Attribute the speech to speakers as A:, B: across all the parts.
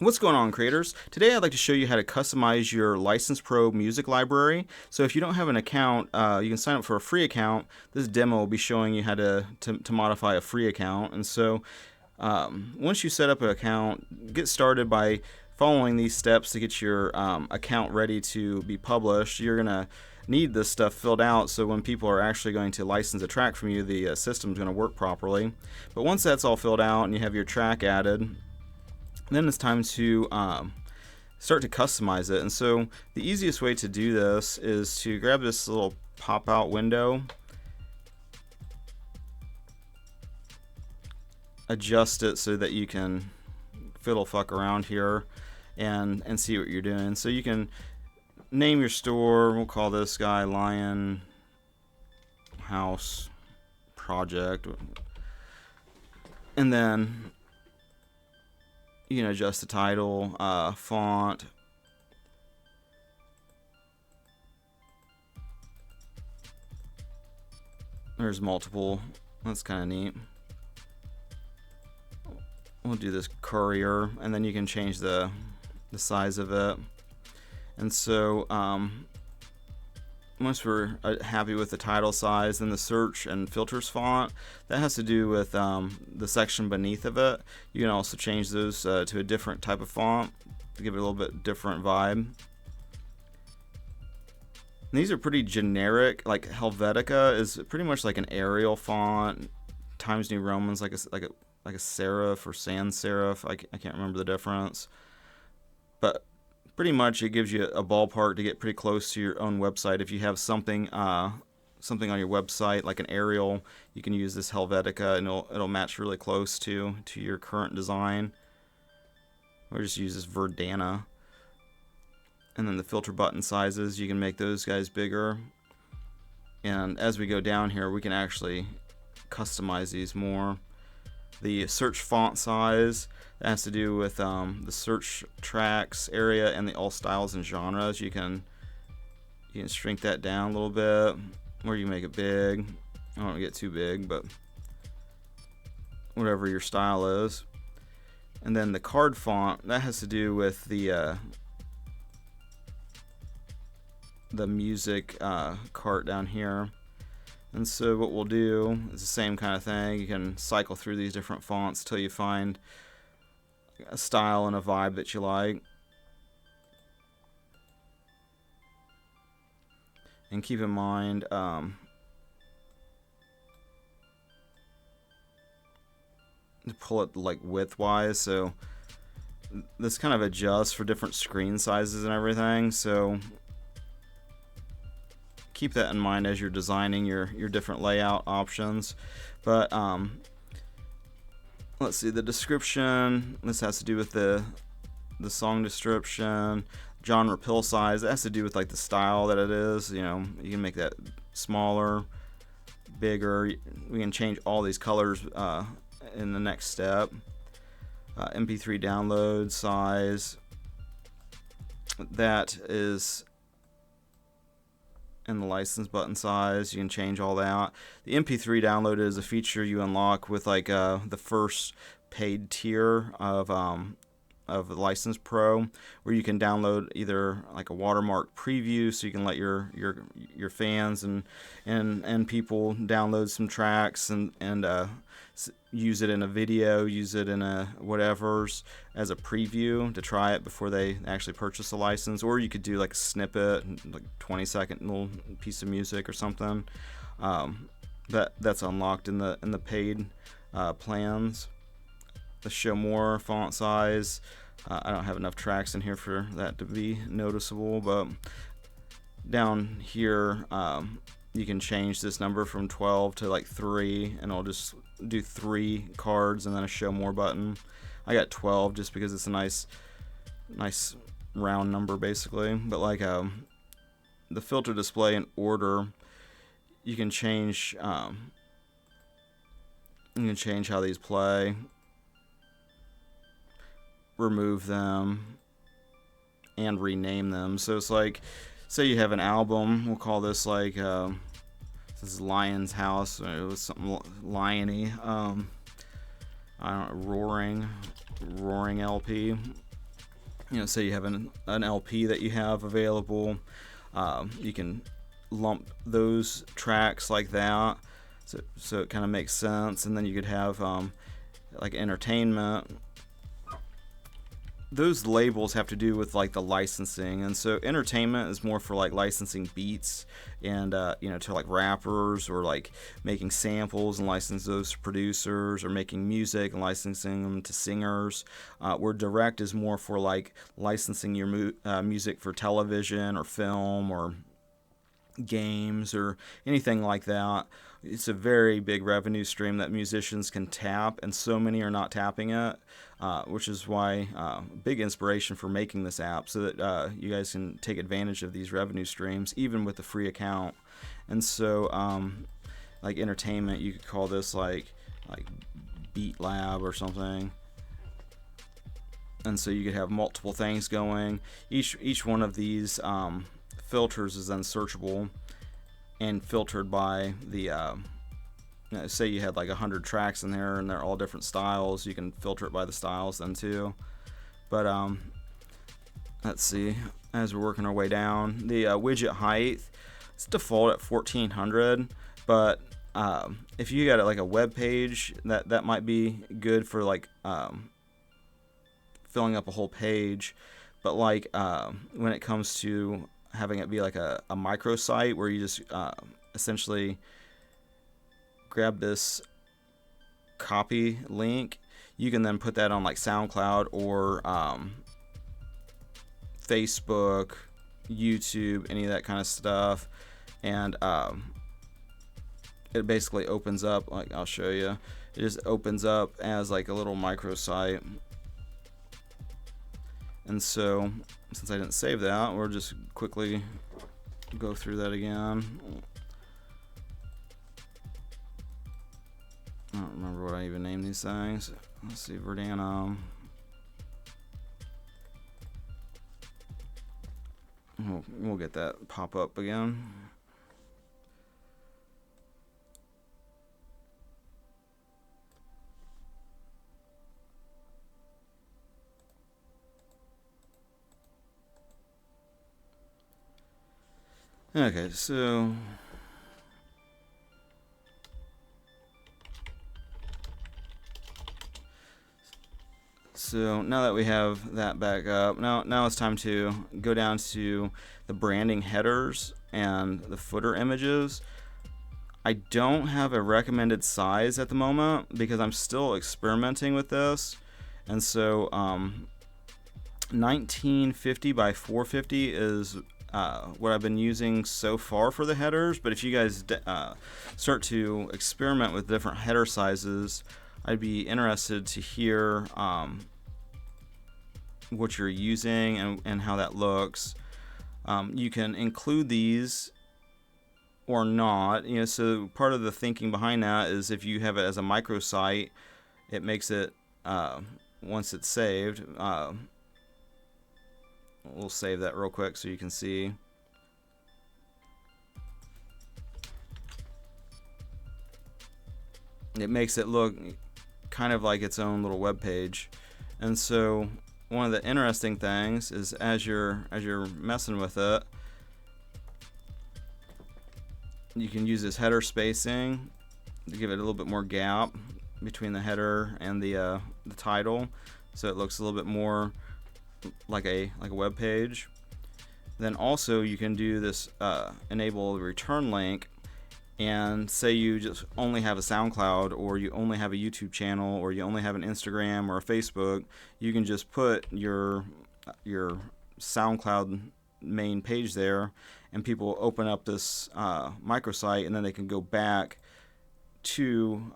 A: What's going on, creators? Today I'd like to show you how to customize your License Pro music library. So if you don't have an account, you can sign up for a free account. This demo will be showing you how to modify a free account. And so once you set up an account, get started by following these steps to get your account ready to be published. You're going to need this stuff filled out so when people are actually going to license a track from you, the system's going to work properly. But once that's all filled out and you have your track added, then it's time to start to customize it. And so the easiest way to do this is to grab this little pop-out window, adjust it so that you can fiddle fuck around here and see what you're doing. So you can name your store. We'll call this guy Lion House Project, and then you can adjust the title, font, there's multiple. That's kind of neat. We'll do this courier, and then you can change the size of it. And so once we're happy with the title size, then the search and filters font, that has to do with the section beneath of it. You can also change those to a different type of font to give it a little bit different vibe. And these are pretty generic. Like Helvetica is pretty much like an Arial font. Times New Roman's like a serif or sans serif. I can't remember the difference, but pretty much it gives you a ballpark to get pretty close to your own website. If you have something on your website like an Arial, you can use this Helvetica and it'll match really close to your current design. Or just use this Verdana. And then the filter button sizes, you can make those guys bigger. And as we go down here, we can actually customize these more. The search font size, that has to do with the search tracks area and the all styles and genres. You can shrink that down a little bit, or you can make it big. I don't want to get too big, but whatever your style is. And then the card font, that has to do with the music cart down here. And so what we'll do is the same kind of thing. You can cycle through these different fonts till you find a style and a vibe that you like. And keep in mind, to pull it like width-wise, so this kind of adjusts for different screen sizes and everything. So keep that in mind as you're designing your different layout options. But let's see, the description, this has to do with the song description. Genre pill size, that has to do with like the style that it is. You know, you can make that smaller, bigger. We can change all these colors in the next step. MP3 download size, that is and the license button size. You can change all that. The MP3 download is a feature you unlock with like the first paid tier of License Pro, where you can download either like a watermark preview, so you can let your fans and people download some tracks and use it in a video, use it in a whatever's as a preview to try it before they actually purchase a license. Or you could do like a snippet, like 20-second little piece of music or something. That's unlocked in the paid plans. The show more font size. I don't have enough tracks in here for that to be noticeable, but down here you can change this number from 12 to like 3, and I'll just do 3 cards and then a show more button. I got 12 just because it's a nice round number basically. But like the filter display and order, you can change how these play, remove them, and rename them. So it's like, say you have an album, we'll call this like this is Lion's House, or it was something liony. I don't know, roaring LP. say you have an LP that you have available, you can lump those tracks like that, so it kind of makes sense. And then you could have like entertainment. Those labels have to do with like the licensing, and so entertainment is more for like licensing beats and to like rappers, or like making samples and licensing those to producers, or making music and licensing them to singers. Where direct is more for like licensing your music for television or film or games or anything like that. It's a very big revenue stream that musicians can tap, and so many are not tapping it, which is why big inspiration for making this app, so that you guys can take advantage of these revenue streams even with the free account. And so like entertainment, you could call this like Beat Lab or something. And so you could have multiple things going. Each one of these filters is then searchable and filtered by the say you had like 100 tracks in there and they're all different styles, you can filter it by the styles then too. But let's see, as we're working our way down, the widget height, it's default at 1400, but if you got it like a web page, that might be good for like filling up a whole page. But like when it comes to having it be like a microsite where you just essentially grab this copy link, you can then put that on like SoundCloud or Facebook, YouTube, any of that kind of stuff, and it basically opens up, like I'll show you, it just opens up as like a little microsite. And so since I didn't save that, we'll just quickly go through that again. I don't remember what I even named these things. Let's see, Verdana. We'll get that pop up again. Okay, so now that we have that back up, now it's time to go down to the branding headers and the footer images. I don't have a recommended size at the moment because I'm still experimenting with this, and so 1950 by 450 is what I've been using so far for the headers. But if you guys start to experiment with different header sizes, I'd be interested to hear what you're using and how that looks. You can include these or not. So part of the thinking behind that is if you have it as a microsite, it makes it once it's saved. We'll save that real quick so you can see. It makes it look kind of like its own little web page. And so one of the interesting things is as you're messing with it, you can use this header spacing to give it a little bit more gap between the header and the title, so it looks a little bit more like a web page. Then also you can do this enable the return link, and say you just only have a SoundCloud, or you only have a YouTube channel, or you only have an Instagram or a Facebook, you can just put your SoundCloud main page there, and people open up this microsite, and then they can go back to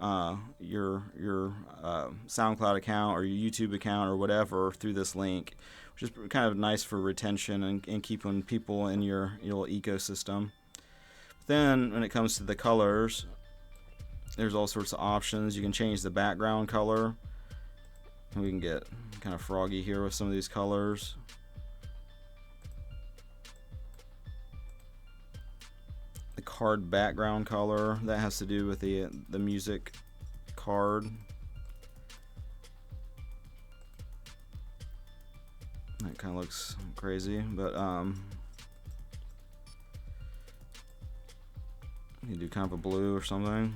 A: your SoundCloud account or your YouTube account or whatever through this link, which is kind of nice for retention and keeping people in your little ecosystem. Then when it comes to the colors, there's all sorts of options. You can change the background color. We can get kind of froggy here with some of these colors. The card background color, that has to do with the music card. It kind of looks crazy, but you do kind of a blue or something.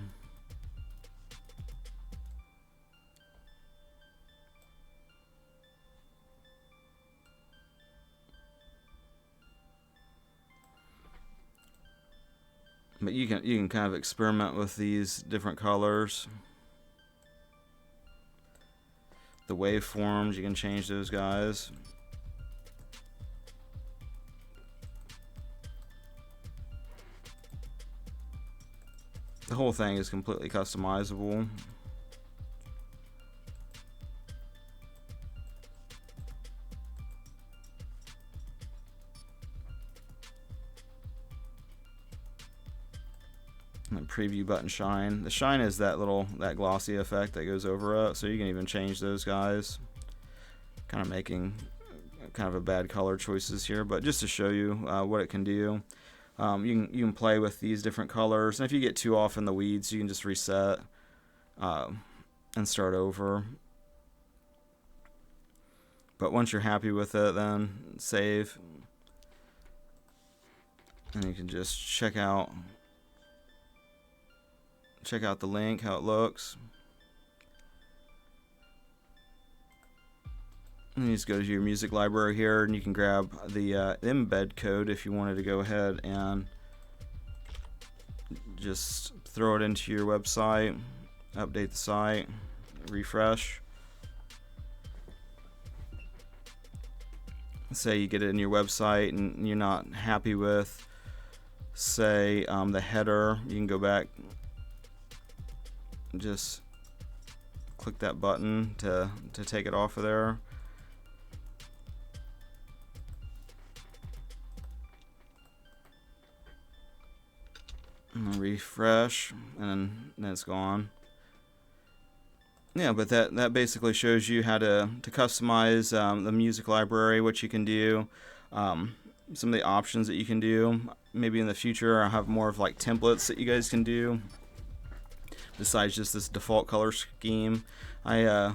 A: But you can kind of experiment with these different colors. The waveforms, you can change those guys. The whole thing is completely customizable. And preview button shine. The shine is that glossy effect that goes over it, so you can even change those guys. Kind of making kind of a bad color choices here, but just to show you what it can do. You can play with these different colors, and if you get too off in the weeds, you can just reset and start over. But once you're happy with it, then save, and you can just check out the link, how it looks. And you just go to your music library here, and you can grab the embed code if you wanted to go ahead and just throw it into your website, update the site, refresh. Say you get it in your website and you're not happy with, say, the header, you can go back, just click that button to take it off of there. And refresh, and then it's gone. Yeah, but that basically shows you how to customize the music library, what you can do, some of the options that you can do. Maybe in the future I'll have more of like templates that you guys can do besides just this default color scheme. I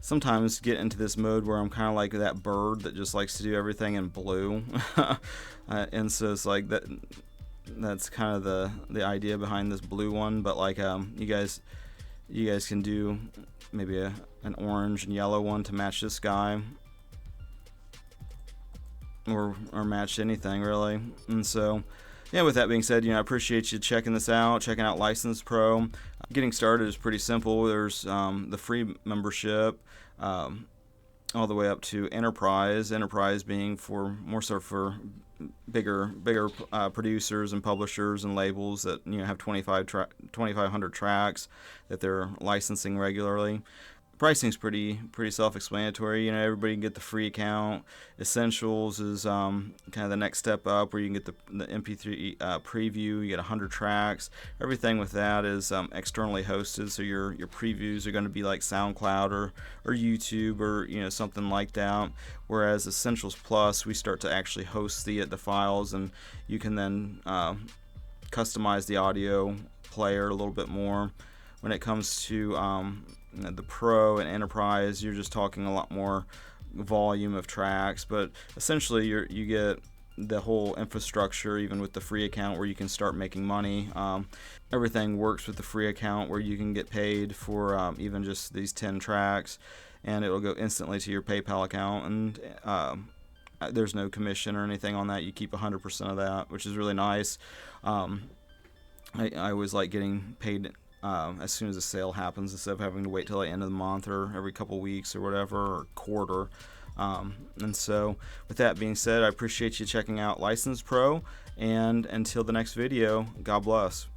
A: sometimes get into this mode where I'm kind of like that bird that just likes to do everything in blue. And so it's like that's kind of the idea behind this blue one. But like you guys can do maybe an orange and yellow one to match this guy, or match anything really. And so yeah, with that being said, I appreciate you checking out License Pro. Getting started is pretty simple. There's the free membership, all the way up to Enterprise. Enterprise being for more so for bigger producers and publishers and labels that have 2,500 tracks that they're licensing regularly. Pricing's pretty self-explanatory. Everybody can get the free account. Essentials is kind of the next step up, where you can get the MP3 preview. You get 100 tracks. Everything with that is externally hosted, so your previews are going to be like SoundCloud or YouTube or something like that. Whereas Essentials Plus, we start to actually host the files, and you can then customize the audio player a little bit more. When it comes to the Pro and Enterprise, you're just talking a lot more volume of tracks, but essentially you get the whole infrastructure, even with the free account, where you can start making money. Everything works with the free account, where you can get paid for even just these 10 tracks, and it'll go instantly to your PayPal account, and there's no commission or anything on that. You keep 100% of that, which is really nice. I always like getting paid as soon as a sale happens, instead of having to wait till the end of the month or every couple weeks or whatever, or quarter. And so with that being said, I appreciate you checking out License Pro, and until the next video, God bless.